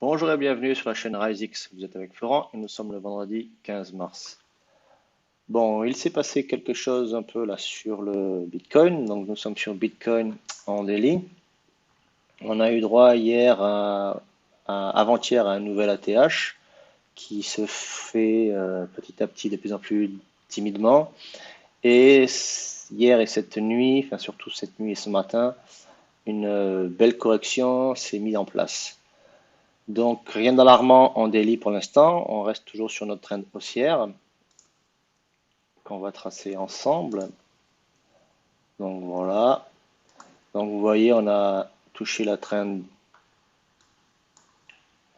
Bonjour et bienvenue sur la chaîne RiseX. Vous êtes avec Florent et nous sommes le vendredi 15 mars. Bon, il s'est passé quelque chose un peu là sur le Bitcoin. Donc nous sommes sur Bitcoin en daily. On a eu droit hier avant-hier à un nouvel ATH qui se fait petit à petit de plus en plus timidement. Et hier et cette nuit, enfin surtout cette nuit et ce matin, une belle correction s'est mise en place. Donc rien d'alarmant en daily pour l'instant, on reste toujours sur notre trend haussière qu'on va tracer ensemble. Donc voilà. Donc vous voyez, on a touché la trend.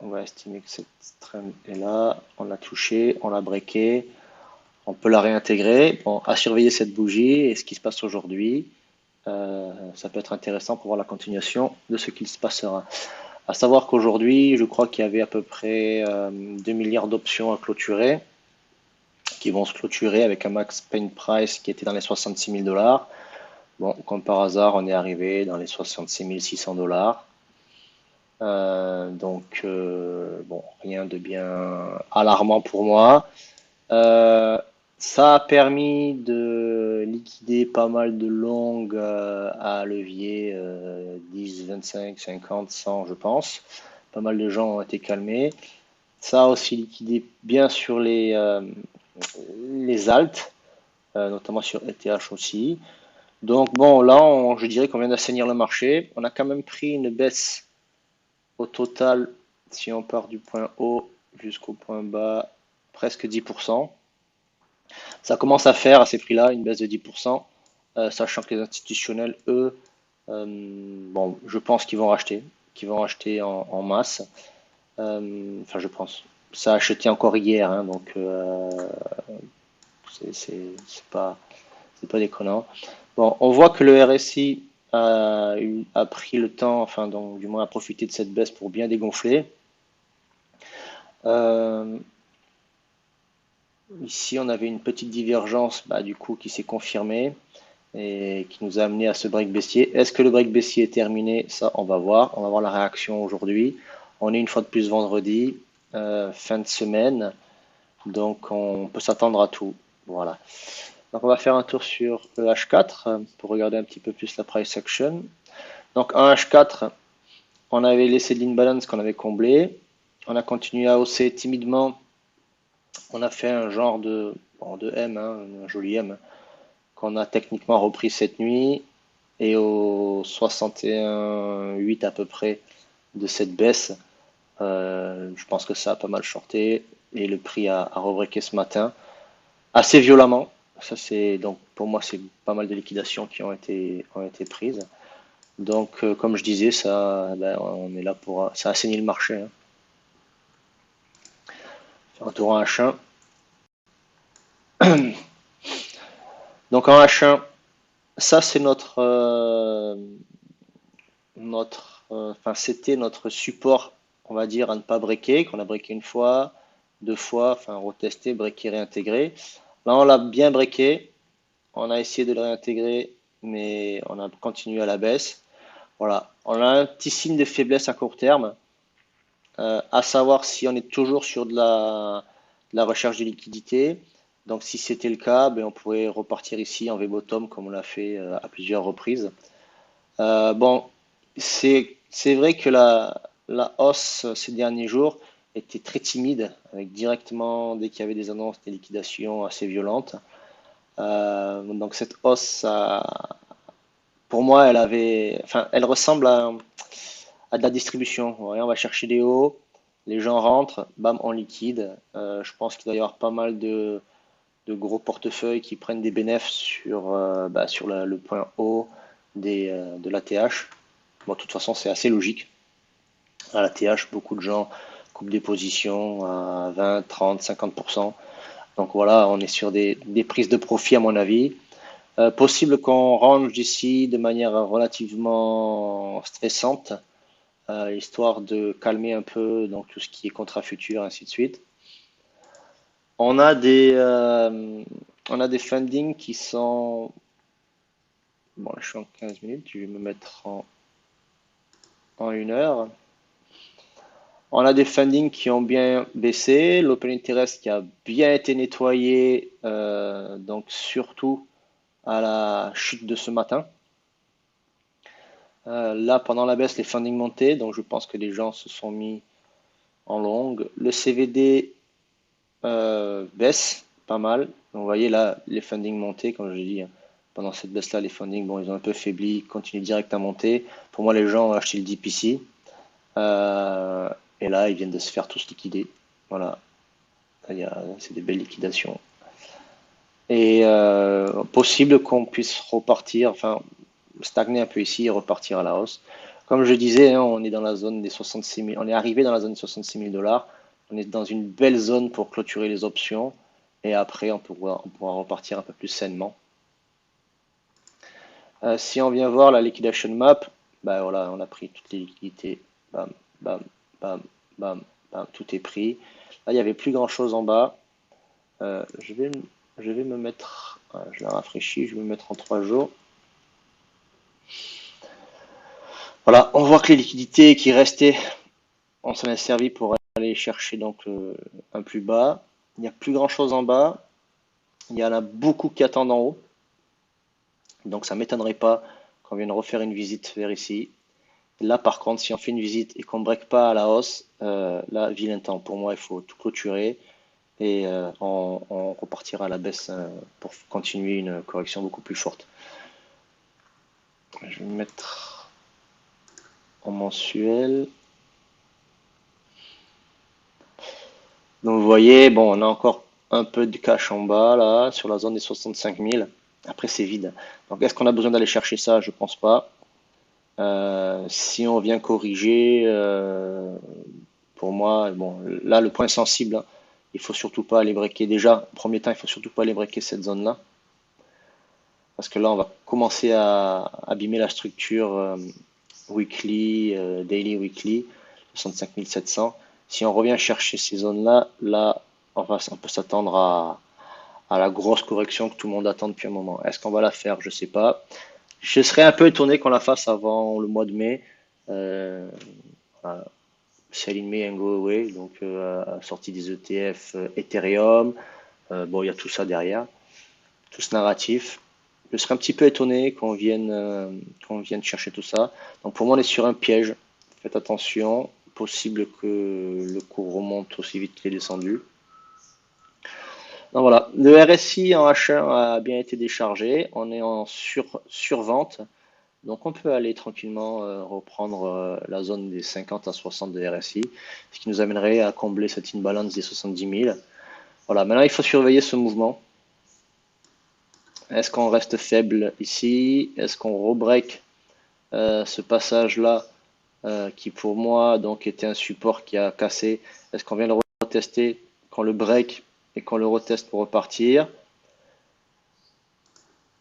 On va estimer que cette trend est là. On l'a touché, on l'a breaké. On peut la réintégrer. Bon, à surveiller cette bougie et ce qui se passe aujourd'hui. Ça peut être intéressant pour voir la continuation de ce qu'il se passera. À savoir qu'aujourd'hui, je crois qu'il y avait à peu près 2 milliards d'options à clôturer, qui vont se clôturer avec un max pain price qui était dans les 66 000 dollars. Bon, comme par hasard, on est arrivé dans les 66 600 dollars. Bon, rien de bien alarmant pour moi. Euh, Ça a permis de liquider pas mal de longues à levier 10, 25, 50, 100, je pense. Pas mal de gens ont été calmés. Ça a aussi liquidé bien sur les alts, notamment sur ETH aussi. Donc bon, là, je dirais qu'on vient d'assainir le marché. On a quand même pris une baisse au total, si on part du point haut jusqu'au point bas, presque 10%. Ça commence à faire à ces prix-là une baisse de 10%, sachant que les institutionnels, eux, bon, je pense qu'ils vont racheter en masse. Enfin, je pense. Ça a acheté encore hier, hein, donc c'est pas déconnant. Bon, on voit que le RSI a pris le temps, enfin, donc, du moins a profité de cette baisse pour bien dégonfler. Euh, Ici, on avait une petite divergence, bah, du coup, qui s'est confirmée et qui nous a amené à ce break baissier. Est-ce que le break baissier est terminé? Ça, on va voir. On va voir la réaction aujourd'hui. On est une fois de plus vendredi, fin de semaine, donc on peut s'attendre à tout. Voilà. Donc on va faire un tour sur le H4 pour regarder un petit peu plus la price action. Donc en H4, on avait laissé de l'imbalance qu'on avait comblé. On a continué à hausser timidement. On a fait un genre de M, hein, un joli M, qu'on a techniquement repris cette nuit. Et au 61,8 à peu près de cette baisse, je pense que ça a pas mal shorté. Et le prix a rebreaké ce matin assez violemment. Ça, c'est donc pour moi, c'est pas mal de liquidations qui ont été prises. Donc, comme je disais, ça, ben, on est là pour ça assainit le marché, hein. Faire un tour en H1. Donc en H1, ça c'est enfin c'était notre support, on va dire, à ne pas breaker, qu'on a breaké une fois, deux fois, enfin retesté, breaké, réintégré. Là, on l'a bien breaké, on a essayé de le réintégrer, mais on a continué à la baisse. Voilà, on a un petit signe de faiblesse à court terme, à savoir si on est toujours sur de la recherche de liquidité. Donc si c'était le cas, ben, on pourrait repartir ici en V-bottom comme on l'a fait à plusieurs reprises. Bon, c'est vrai que la hausse ces derniers jours était très timide, avec directement, dès qu'il y avait des annonces, des liquidations assez violentes. Donc cette hausse, pour moi, enfin, elle ressemble à de la distribution. Ouais, on va chercher des hauts, les gens rentrent, bam, on liquide. Je pense qu'il doit y avoir pas mal de gros portefeuilles qui prennent des bénéfices sur le point haut de l'ATH. Bon, de toute façon, c'est assez logique. À l'ATH, beaucoup de gens coupent des positions à 20, 30, 50%. Donc voilà, on est sur des prises de profit à mon avis. Possible qu'on range d'ici de manière relativement stressante, histoire de calmer un peu donc, tout ce qui est contrat futur, ainsi de suite. On a on a des fundings qui sont... Bon, là, je suis en 15 minutes, je vais me mettre en une heure. On a des fundings qui ont bien baissé, l'open interest qui a bien été nettoyé, donc surtout à la chute de ce matin. Là, pendant la baisse, les fundings montaient, donc je pense que les gens se sont mis en longue. Le CVD baisse pas mal. Vous voyez là, les fundings montaient, comme je dis, pendant cette baisse-là, les fundings, bon, ils ont un peu faibli, continuent direct à monter. Pour moi, les gens ont acheté le DPC. Euh, et là, ils viennent de se faire tous liquider. Voilà, c'est des belles liquidations. Et possible qu'on puisse repartir, enfin, stagner un peu ici et repartir à la hausse. Comme je disais, hein, on est dans la zone des 66 000, on est arrivé dans la zone des 66 000 dollars. On est dans une belle zone pour clôturer les options. Et après, on pourra repartir un peu plus sainement. Si on vient voir la liquidation map, ben voilà, on a pris toutes les liquidités. Bam, bam, bam, bam, bam, tout est pris. Là, il n'y avait plus grand chose en bas. Je vais me mettre, je la rafraîchis, je vais me mettre en 3 jours. Voilà, on voit que les liquidités qui restaient, on s'en est servi pour aller chercher donc un plus bas. Il n'y a plus grand chose en bas. Il y en a beaucoup qui attendent en haut. Donc ça ne m'étonnerait pas qu'on vienne refaire une visite vers ici. Là par contre, si on fait une visite et qu'on ne break pas à la hausse, là, vilain temps. Pour moi, il faut tout clôturer et on repartira à la baisse pour continuer une correction beaucoup plus forte. Je vais me mettre en mensuel. Donc vous voyez, bon, on a encore un peu de cash en bas là, sur la zone des 65 000. Après c'est vide. Donc est-ce qu'on a besoin d'aller chercher ça? Je pense pas. Si on vient corriger, pour moi, bon, là le point sensible, hein, il faut surtout pas aller breaker. Déjà, en premier temps, il faut surtout pas aller breaker cette zone-là, parce que là on va commencer à abîmer la structure weekly, daily weekly, 65 700. Si on revient chercher ces zones-là, là, on peut s'attendre à la grosse correction que tout le monde attend depuis un moment. Est-ce qu'on va la faire? Je sais pas. Je serais un peu étonné qu'on la fasse avant le mois de mai. Voilà. Sell in May and go away, donc sortie des ETF Ethereum. Bon, il y a tout ça derrière, tout ce narratif. Je serais un petit peu étonné qu'on vienne chercher tout ça. Donc pour moi, on est sur un piège. Faites attention. Possible que le cours remonte aussi vite qu'il est descendu. Donc voilà, le RSI en H1 a bien été déchargé. On est en survente. Donc on peut aller tranquillement reprendre la zone des 50 à 60 de RSI, ce qui nous amènerait à combler cette imbalance des 70 000. Voilà, maintenant il faut surveiller ce mouvement. Est-ce qu'on reste faible ici? Est-ce qu'on rebreak ce passage-là qui pour moi donc était un support qui a cassé? Est-ce qu'on vient le retester, qu'on le break et qu'on le reteste pour repartir?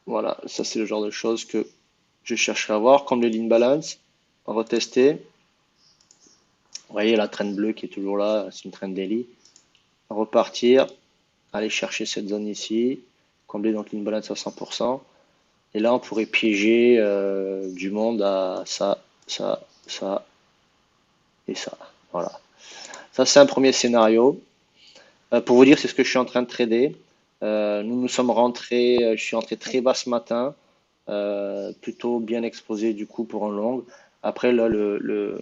Voilà, ça c'est le genre de choses que je chercherai à voir, comme le lean balance, retester. Vous voyez la traîne bleue qui est toujours là, c'est une traîne daily. Repartir, aller chercher cette zone ici, combler donc une balance à 100%. Et là, on pourrait piéger du monde à ça, ça, ça et ça. Voilà. Ça, c'est un premier scénario. Pour vous dire, c'est ce que je suis en train de trader. Nous sommes rentrés, je suis rentré très bas ce matin, plutôt bien exposé du coup pour un long. Après, là, le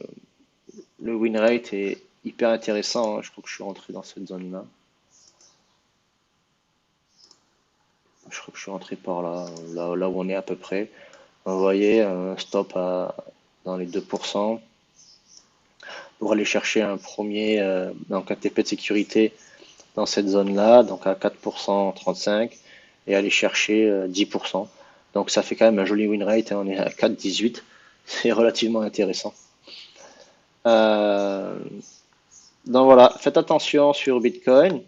win rate est hyper intéressant, hein. Je crois que je suis rentré dans cette zone-là. Je crois que je suis rentré par là, là où on est à peu près. Vous voyez, un stop dans les 2% pour aller chercher un premier, donc un TP de sécurité dans cette zone-là, donc à 4%, 35, et aller chercher 10%. Donc ça fait quand même un joli win rate, hein. On est à 4,18. C'est relativement intéressant. Donc voilà, faites attention sur Bitcoin.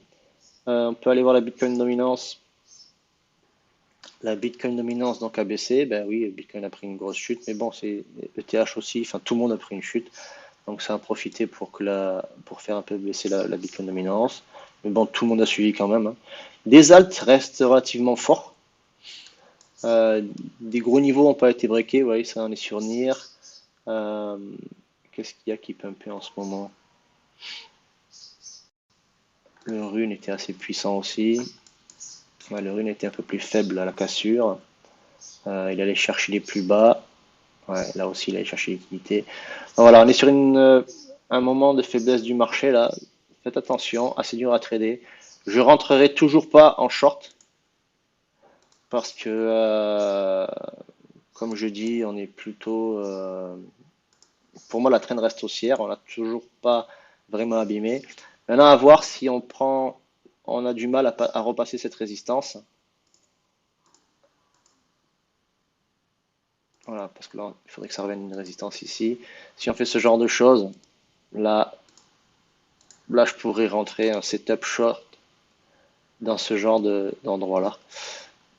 On peut aller voir la Bitcoin dominance. La Bitcoin dominance donc a baissé. Ben oui, Bitcoin a pris une grosse chute, mais bon, c'est le TH aussi. Enfin, tout le monde a pris une chute. Donc ça a profité pour faire un peu baisser la Bitcoin dominance. Mais bon, tout le monde a suivi quand même, hein. Des alts restent relativement forts. Des gros niveaux n'ont pas été breakés. Vous voyez, ça on est sur NIR. Qu'est-ce qu'il y a qui pumpait en ce moment? Le rune était assez puissant aussi. Ouais, le rune était un peu plus faible à la cassure. Il allait chercher les plus bas. Ouais, là aussi, il allait chercher liquidité. Voilà, on est sur un moment de faiblesse du marché là. Faites attention, assez dur à trader. Je rentrerai toujours pas en short parce que, comme je dis, on est plutôt. Pour moi, la traîne reste haussière. On n'a toujours pas vraiment abîmé. Maintenant, à voir si on a du mal à repasser cette résistance. Voilà, parce que là, il faudrait que ça revienne une résistance ici. Si on fait ce genre de choses, là, là, je pourrais rentrer un setup short dans ce genre d'endroit-là.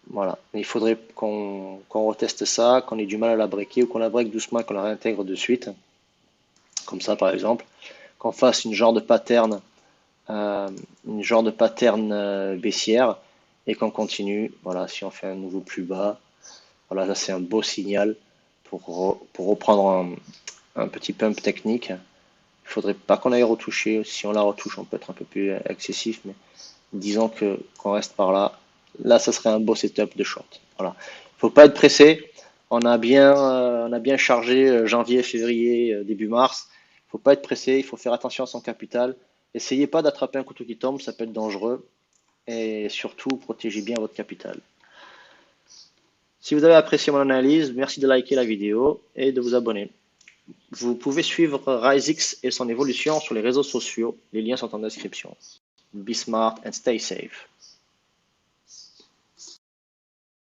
Voilà. Mais il faudrait qu'on reteste ça, qu'on ait du mal à la breaker ou qu'on la break doucement et qu'on la réintègre de suite. Comme ça, par exemple. Qu'on fasse euh, une genre de pattern baissière et qu'on continue. Voilà, si on fait un nouveau plus bas, voilà, ça c'est un beau signal pour reprendre un petit pump technique. Il faudrait pas qu'on aille retoucher. Si on la retouche, on peut être un peu plus excessif, mais disons que qu'on reste par là. Là, ça serait un beau setup de short. Voilà. Faut pas être pressé. On a bien chargé janvier, février, début mars. Faut pas être pressé. Il faut faire attention à son capital. Essayez pas d'attraper un couteau qui tombe, ça peut être dangereux. Et surtout, protégez bien votre capital. Si vous avez apprécié mon analyse, merci de liker la vidéo et de vous abonner. Vous pouvez suivre RiseX et son évolution sur les réseaux sociaux. Les liens sont en description. Be smart and stay safe.